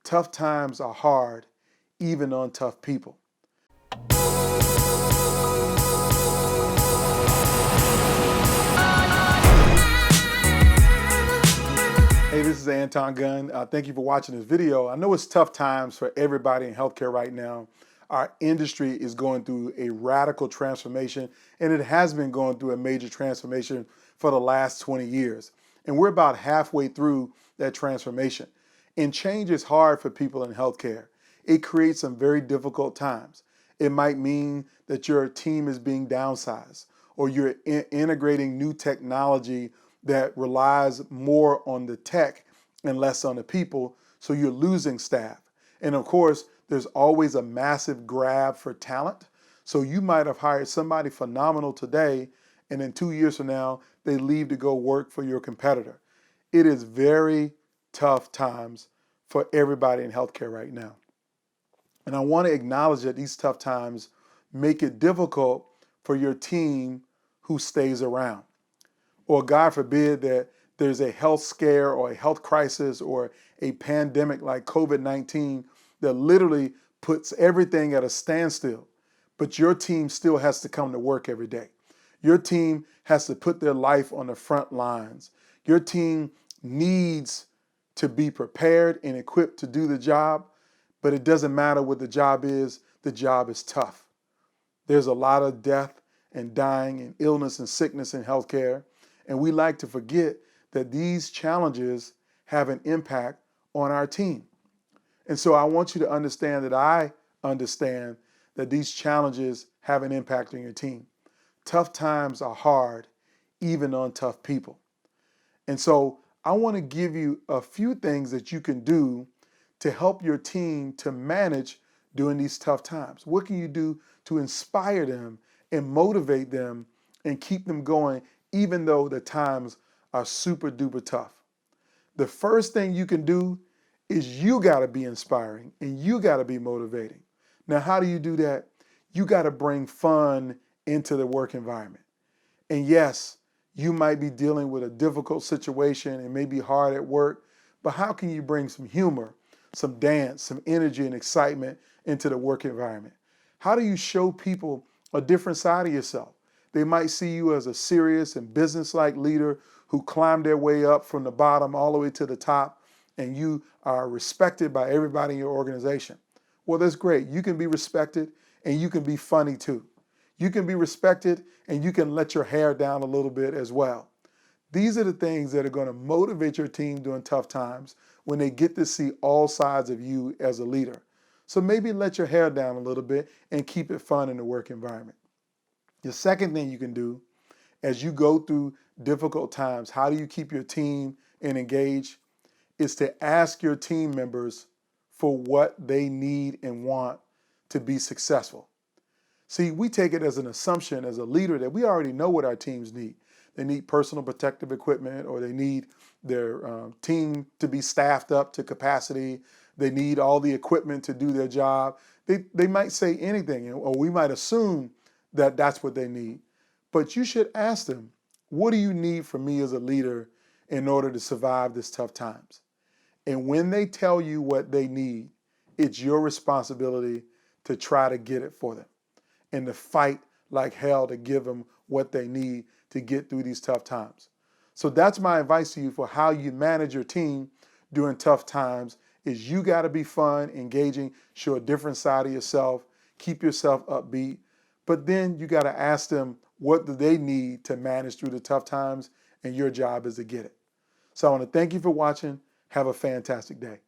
Tough times are hard, even on tough people. Hey, this is Anton Gunn. Thank you for watching this video. I know it's tough times for everybody in healthcare right now. Our industry is going through a radical transformation, and it has been going through a major transformation for the last 20 years. And we're about halfway through that transformation. And change is hard for people in healthcare. It creates some very difficult times. It might mean that your team is being downsized, or you're integrating new technology that relies more on the tech and less on the people, so you're losing staff. And of course, there's always a massive grab for talent. So you might have hired somebody phenomenal today, and then 2 years from now, they leave to go work for your competitor. It is very tough times for everybody in healthcare right now. And I want to acknowledge that these tough times make it difficult for your team who stays around. Or God forbid that there's a health scare or a health crisis or a pandemic like COVID-19 that literally puts everything at a standstill, but your team still has to come to work every day. Your team has to put their life on the front lines. Your team needs to be prepared and equipped to do the job, but it doesn't matter what the job is tough. There's a lot of death and dying and illness and sickness in healthcare. And we like to forget that these challenges have an impact on our team. And so I want you to understand that I understand that these challenges have an impact on your team. Tough times are hard, even on tough people. And so I want to give you a few things that you can do to help your team to manage during these tough times. What can you do to inspire them and motivate them and keep them going even though the times are super duper tough? The first thing you can do is you got to be inspiring and you got to be motivating. Now, how do you do that? You got to bring fun into the work environment. And yes, you might be dealing with a difficult situation and may be hard at work, but how can you bring some humor, some dance, some energy and excitement into the work environment? How do you show people a different side of yourself? They might see you as a serious and business-like leader who climbed their way up from the bottom all the way to the top, and you are respected by everybody in your organization. Well, that's great. You can be respected and you can be funny too. You can be respected and you can let your hair down a little bit as well. These are the things that are going to motivate your team during tough times when they get to see all sides of you as a leader. So maybe let your hair down a little bit and keep it fun in the work environment. The second thing you can do as you go through difficult times, how do you keep your team engaged, is to ask your team members for what they need and want to be successful. See, we take it as an assumption as a leader that we already know what our teams need. They need personal protective equipment, or they need their team to be staffed up to capacity. They need all the equipment to do their job. They might say anything, or we might assume that that's what they need. But you should ask them, what do you need from me as a leader in order to survive this tough times? And when they tell you what they need, it's your responsibility to try to get it for them and to fight like hell to give them what they need to get through these tough times. So that's my advice to you for how you manage your team during tough times is you got to be fun, engaging, show a different side of yourself, keep yourself upbeat, but then you got to ask them what do they need to manage through the tough times, and your job is to get it. So I want to thank you for watching. Have a fantastic day.